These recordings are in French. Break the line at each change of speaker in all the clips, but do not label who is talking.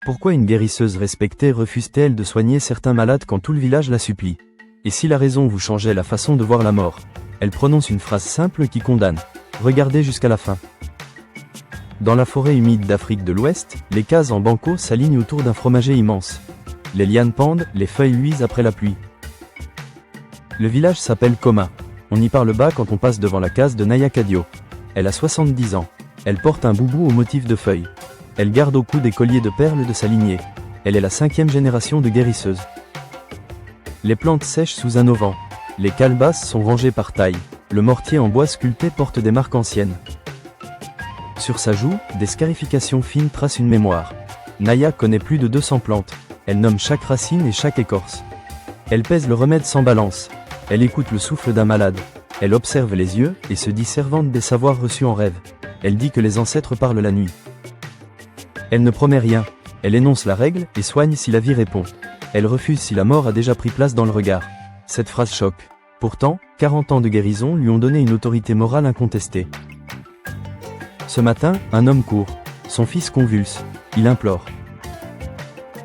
Pourquoi une guérisseuse respectée refuse-t-elle de soigner certains malades quand tout le village la supplie? Et si la raison vous changeait la façon de voir la mort? Elle prononce une phrase simple qui condamne. Regardez jusqu'à la fin. Dans la forêt humide d'Afrique de l'Ouest, les cases en banco s'alignent autour d'un fromager immense. Les lianes pendent, les feuilles luisent après la pluie. Le village s'appelle Koma. On y parle bas quand on passe devant la case de Naya Kadio. Elle a 70 ans. Elle porte un boubou au motif de feuilles. Elle garde au cou des colliers de perles de sa lignée. Elle est la 5e génération de guérisseuse. Les plantes sèchent sous un auvent. Les calebasses sont rangées par taille. Le mortier en bois sculpté porte des marques anciennes. Sur sa joue, des scarifications fines tracent une mémoire. Naya connaît plus de 200 plantes. Elle nomme chaque racine et chaque écorce. Elle pèse le remède sans balance. Elle écoute le souffle d'un malade. Elle observe les yeux et se dit servante des savoirs reçus en rêve. Elle dit que les ancêtres parlent la nuit. Elle ne promet rien. Elle énonce la règle et soigne si la vie répond. Elle refuse si la mort a déjà pris place dans le regard. Cette phrase choque. Pourtant, 40 ans de guérison lui ont donné une autorité morale incontestée. Ce matin, un homme court. Son fils convulse. Il implore.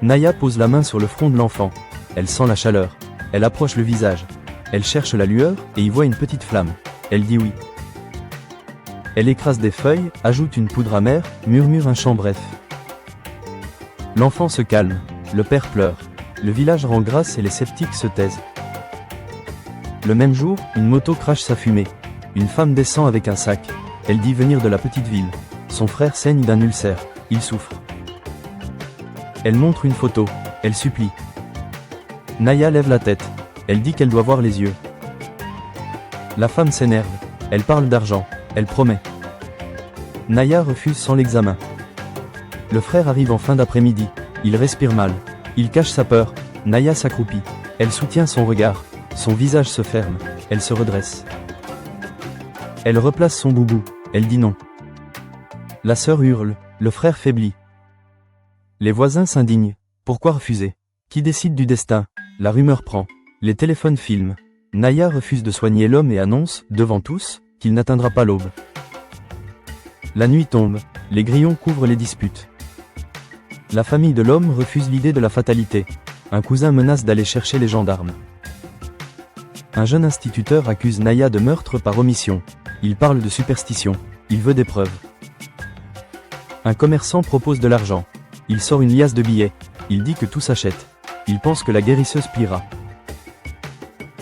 Naya pose la main sur le front de l'enfant. Elle sent la chaleur. Elle approche le visage. Elle cherche la lueur et y voit une petite flamme. Elle dit oui. Elle écrase des feuilles, ajoute une poudre amère, murmure un chant bref. L'enfant se calme. Le père pleure. Le village rend grâce et les sceptiques se taisent. Le même jour, une moto crache sa fumée. Une femme descend avec un sac. Elle dit venir de la petite ville. Son frère saigne d'un ulcère. Il souffre. Elle montre une photo. Elle supplie. Naya lève la tête. Elle dit qu'elle doit voir les yeux. La femme s'énerve. Elle parle d'argent. Elle promet. Naya refuse sans l'examen. Le frère arrive en fin d'après-midi. Il respire mal. Il cache sa peur. Naya s'accroupit. Elle soutient son regard. Son visage se ferme. Elle se redresse. Elle replace son boubou. Elle dit non. La sœur hurle. Le frère faiblit. Les voisins s'indignent. Pourquoi refuser? Qui décide du destin? La rumeur prend. Les téléphones filment. Naya refuse de soigner l'homme et annonce, devant tous, qu'il n'atteindra pas l'aube. La nuit tombe. Les grillons couvrent les disputes. La famille de l'homme refuse l'idée de la fatalité. Un cousin menace d'aller chercher les gendarmes. Un jeune instituteur accuse Naya de meurtre par omission. Il parle de superstition. Il veut des preuves. Un commerçant propose de l'argent. Il sort une liasse de billets. Il dit que tout s'achète. Il pense que la guérisseuse pliera.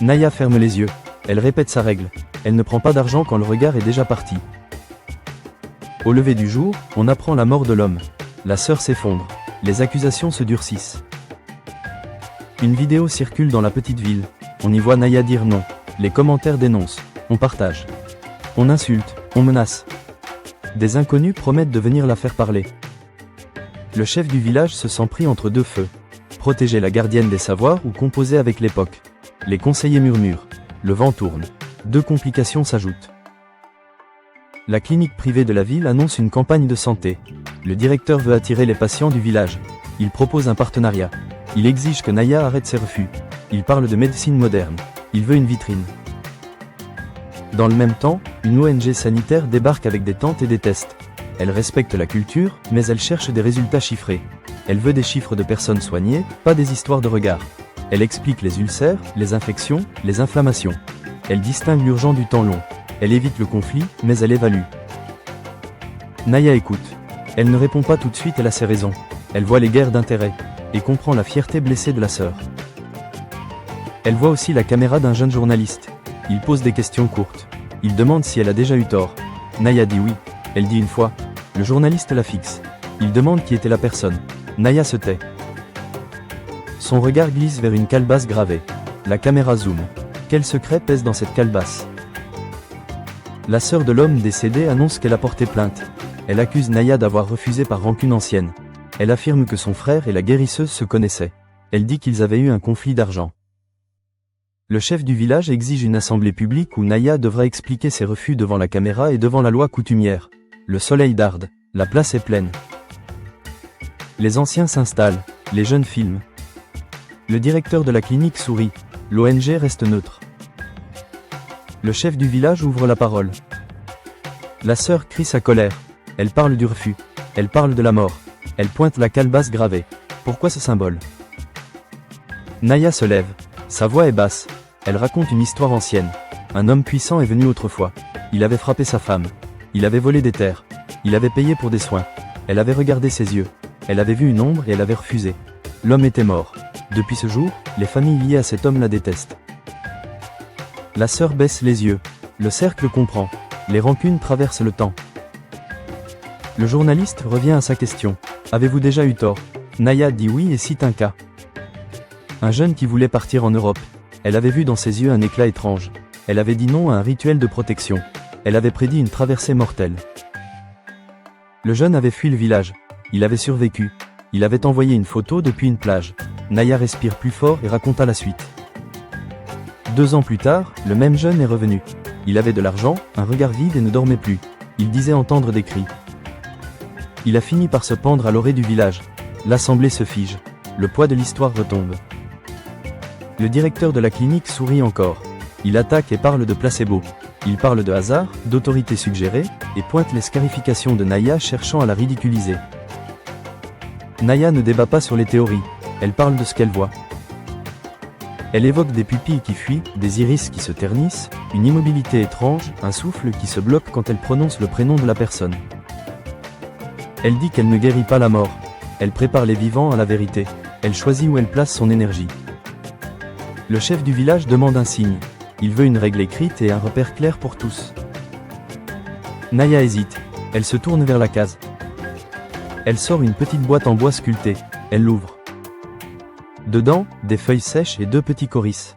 Naya ferme les yeux. Elle répète sa règle. Elle ne prend pas d'argent quand le regard est déjà parti. Au lever du jour, on apprend la mort de l'homme. La sœur s'effondre. Les accusations se durcissent. Une vidéo circule dans la petite ville. On y voit Naya dire non. Les commentaires dénoncent. On partage. On insulte. On menace. Des inconnus promettent de venir la faire parler. Le chef du village se sent pris entre deux feux. Protéger la gardienne des savoirs ou composer avec l'époque. Les conseillers murmurent. Le vent tourne. Deux complications s'ajoutent. La clinique privée de la ville annonce une campagne de santé. Le directeur veut attirer les patients du village. Il propose un partenariat. Il exige que Naya arrête ses refus. Il parle de médecine moderne. Il veut une vitrine. Dans le même temps, une ONG sanitaire débarque avec des tentes et des tests. Elle respecte la culture, mais elle cherche des résultats chiffrés. Elle veut des chiffres de personnes soignées, pas des histoires de regard. Elle explique les ulcères, les infections, les inflammations. Elle distingue l'urgent du temps long. Elle évite le conflit, mais elle évalue. Naya écoute. Elle ne répond pas tout de suite, elle a ses raisons. Elle voit les guerres d'intérêt, et comprend la fierté blessée de la sœur. Elle voit aussi la caméra d'un jeune journaliste. Il pose des questions courtes. Il demande si elle a déjà eu tort. Naya dit oui. Elle dit une fois. Le journaliste la fixe. Il demande qui était la personne. Naya se tait. Son regard glisse vers une calebasse gravée. La caméra zoome. Quel secret pèse dans cette calebasse? La sœur de l'homme décédé annonce qu'elle a porté plainte. Elle accuse Naya d'avoir refusé par rancune ancienne. Elle affirme que son frère et la guérisseuse se connaissaient. Elle dit qu'ils avaient eu un conflit d'argent. Le chef du village exige une assemblée publique où Naya devra expliquer ses refus devant la caméra et devant la loi coutumière. Le soleil darde. La place est pleine. Les anciens s'installent. Les jeunes filment. Le directeur de la clinique sourit. L'ONG reste neutre. Le chef du village ouvre la parole. La sœur crie sa colère. Elle parle du refus. Elle parle de la mort. Elle pointe la calebasse gravée. Pourquoi ce symbole? Naya se lève. Sa voix est basse. Elle raconte une histoire ancienne. Un homme puissant est venu autrefois. Il avait frappé sa femme. Il avait volé des terres. Il avait payé pour des soins. Elle avait regardé ses yeux. Elle avait vu une ombre et elle avait refusé. L'homme était mort. Depuis ce jour, les familles liées à cet homme la détestent. La sœur baisse les yeux. Le cercle comprend. Les rancunes traversent le temps. Le journaliste revient à sa question. Avez-vous déjà eu tort? Naya dit oui et cite un cas. Un jeune qui voulait partir en Europe. Elle avait vu dans ses yeux un éclat étrange. Elle avait dit non à un rituel de protection. Elle avait prédit une traversée mortelle. Le jeune avait fui le village. Il avait survécu. Il avait envoyé une photo depuis une plage. Naya respire plus fort et raconta la suite. 2 ans plus tard, le même jeune est revenu. Il avait de l'argent, un regard vide et ne dormait plus. Il disait entendre des cris. Il a fini par se pendre à l'orée du village. L'assemblée se fige. Le poids de l'histoire retombe. Le directeur de la clinique sourit encore. Il attaque et parle de placebo. Il parle de hasard, d'autorité suggérée, et pointe les scarifications de Naya cherchant à la ridiculiser. Naya ne débat pas sur les théories. Elle parle de ce qu'elle voit. Elle évoque des pupilles qui fuient, des iris qui se ternissent, une immobilité étrange, un souffle qui se bloque quand elle prononce le prénom de la personne. Elle dit qu'elle ne guérit pas la mort. Elle prépare les vivants à la vérité. Elle choisit où elle place son énergie. Le chef du village demande un signe. Il veut une règle écrite et un repère clair pour tous. Naya hésite. Elle se tourne vers la case. Elle sort une petite boîte en bois sculpté. Elle l'ouvre. Dedans, des feuilles sèches et 2 petits coris.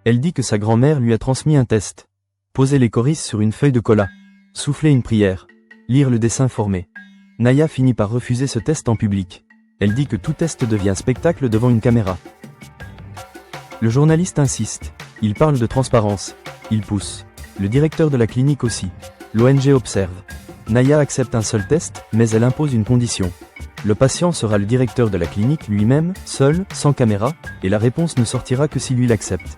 Elle dit que sa grand-mère lui a transmis un test. Poser les coris sur une feuille de cola. Souffler une prière. Lire le dessin formé. Naya finit par refuser ce test en public. Elle dit que tout test devient spectacle devant une caméra. Le journaliste insiste. Il parle de transparence. Il pousse. Le directeur de la clinique aussi. L'ONG observe. Naya accepte un seul test, mais elle impose une condition. Le patient sera le directeur de la clinique lui-même, seul, sans caméra, et la réponse ne sortira que si lui l'accepte.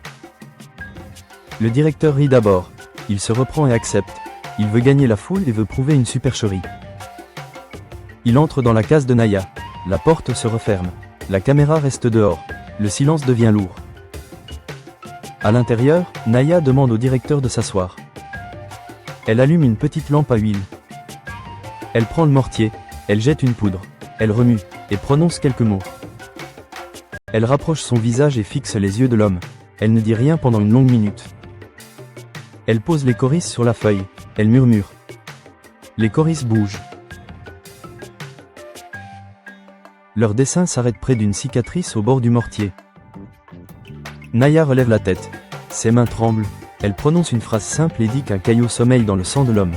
Le directeur rit d'abord. Il se reprend et accepte. Il veut gagner la foule et veut prouver une supercherie. Il entre dans la case de Naya. La porte se referme. La caméra reste dehors. Le silence devient lourd. À l'intérieur, Naya demande au directeur de s'asseoir. Elle allume une petite lampe à huile. Elle prend le mortier, elle jette une poudre, elle remue, et prononce quelques mots. Elle rapproche son visage et fixe les yeux de l'homme. Elle ne dit rien pendant une longue minute. Elle pose les coris sur la feuille, elle murmure. Les coris bougent. Leur dessin s'arrête près d'une cicatrice au bord du mortier. Naya relève la tête. Ses mains tremblent. Elle prononce une phrase simple et dit qu'un caillot sommeille dans le sang de l'homme.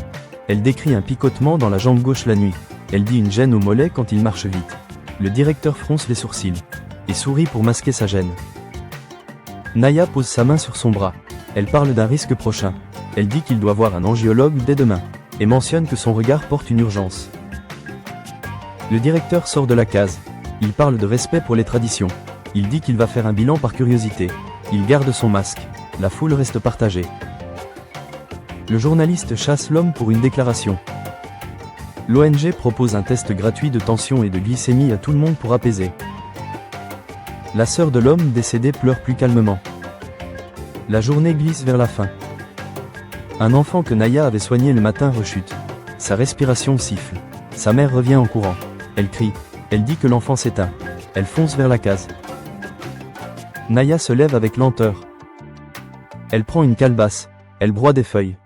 Elle décrit un picotement dans la jambe gauche la nuit. Elle dit une gêne au mollet quand il marche vite. Le directeur fronce les sourcils et sourit pour masquer sa gêne. Naya pose sa main sur son bras. Elle parle d'un risque prochain. Elle dit qu'il doit voir un angiologue dès demain et mentionne que son regard porte une urgence. Le directeur sort de la case. Il parle de respect pour les traditions. Il dit qu'il va faire un bilan par curiosité. Il garde son masque. La foule reste partagée. Le journaliste chasse l'homme pour une déclaration. L'ONG propose un test gratuit de tension et de glycémie à tout le monde pour apaiser. La sœur de l'homme décédé pleure plus calmement. La journée glisse vers la fin. Un enfant que Naya avait soigné le matin rechute. Sa respiration siffle. Sa mère revient en courant. Elle crie. Elle dit que l'enfant s'éteint. Elle fonce vers la case. Naya se lève avec lenteur. Elle prend une calebasse. Elle broie des feuilles.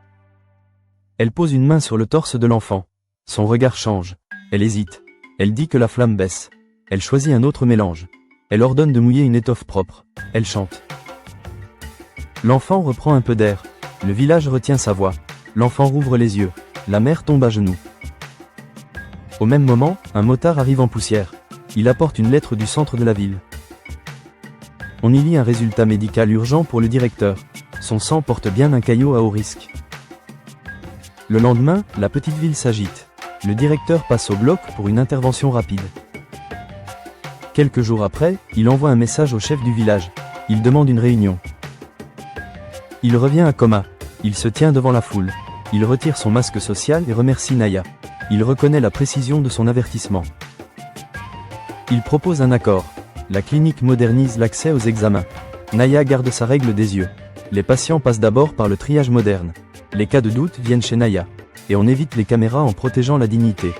Elle pose une main sur le torse de l'enfant. Son regard change. Elle hésite. Elle dit que la flamme baisse. Elle choisit un autre mélange. Elle ordonne de mouiller une étoffe propre. Elle chante. L'enfant reprend un peu d'air. Le village retient sa voix. L'enfant rouvre les yeux. La mère tombe à genoux. Au même moment, un motard arrive en poussière. Il apporte une lettre du centre de la ville. On y lit un résultat médical urgent pour le directeur. Son sang porte bien un caillot à haut risque. Le lendemain, la petite ville s'agite. Le directeur passe au bloc pour une intervention rapide. Quelques jours après, il envoie un message au chef du village. Il demande une réunion. Il revient à coma. Il se tient devant la foule. Il retire son masque social et remercie Naya. Il reconnaît la précision de son avertissement. Il propose un accord. La clinique modernise l'accès aux examens. Naya garde sa règle des yeux. Les patients passent d'abord par le triage moderne. Les cas de doute viennent chez Naya. Et on évite les caméras en protégeant la dignité.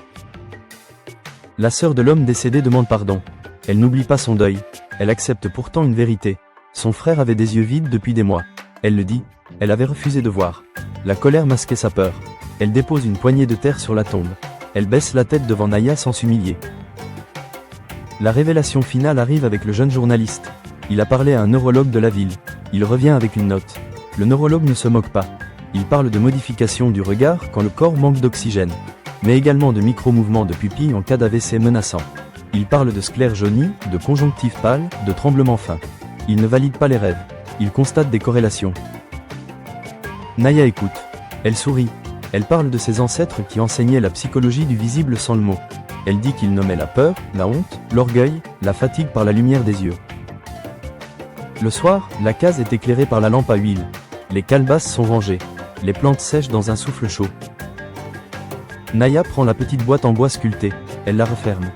La sœur de l'homme décédé demande pardon. Elle n'oublie pas son deuil. Elle accepte pourtant une vérité. Son frère avait des yeux vides depuis des mois. Elle le dit, elle avait refusé de voir. La colère masquait sa peur. Elle dépose une poignée de terre sur la tombe. Elle baisse la tête devant Naya sans s'humilier. La révélation finale arrive avec le jeune journaliste. Il a parlé à un neurologue de la ville. Il revient avec une note. Le neurologue ne se moque pas. Il parle de modification du regard quand le corps manque d'oxygène, mais également de micro-mouvements de pupille en cas d'AVC menaçant. Il parle de sclère jaunie, de conjonctive pâle, de tremblements fins. Il ne valide pas les rêves. Il constate des corrélations. Naya écoute. Elle sourit. Elle parle de ses ancêtres qui enseignaient la psychologie du visible sans le mot. Elle dit qu'ils nommaient la peur, la honte, l'orgueil, la fatigue par la lumière des yeux. Le soir, la case est éclairée par la lampe à huile. Les calebasses sont rangées. Les plantes sèchent dans un souffle chaud. Naya prend la petite boîte en bois sculptée. Elle la referme.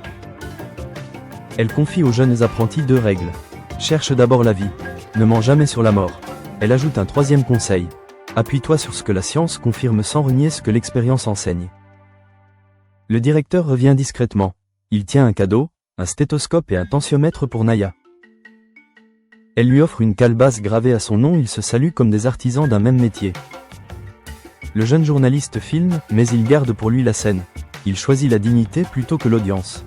Elle confie aux jeunes apprentis 2 règles. Cherche d'abord la vie. Ne mens jamais sur la mort. Elle ajoute un 3e conseil. Appuie-toi sur ce que la science confirme sans renier ce que l'expérience enseigne. Le directeur revient discrètement. Il tient un cadeau, un stéthoscope et un tensiomètre pour Naya. Elle lui offre une calebasse gravée à son nom. Ils se saluent comme des artisans d'un même métier. Le jeune journaliste filme, mais il garde pour lui la scène. Il choisit la dignité plutôt que l'audience.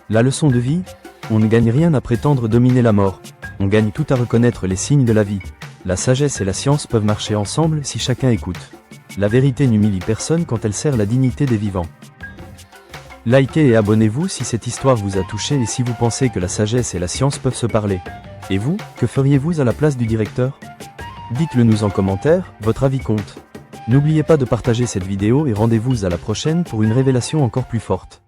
La leçon de vie, on ne gagne rien à prétendre dominer la mort. On gagne tout à reconnaître les signes de la vie. La sagesse et la science peuvent marcher ensemble si chacun écoute. La vérité n'humilie personne quand elle sert la dignité des vivants. Likez et abonnez-vous si cette histoire vous a touché et si vous pensez que la sagesse et la science peuvent se parler. Et vous, que feriez-vous à la place du directeur? Dites-le nous en commentaire, votre avis compte. N'oubliez pas de partager cette vidéo et rendez-vous à la prochaine pour une révélation encore plus forte.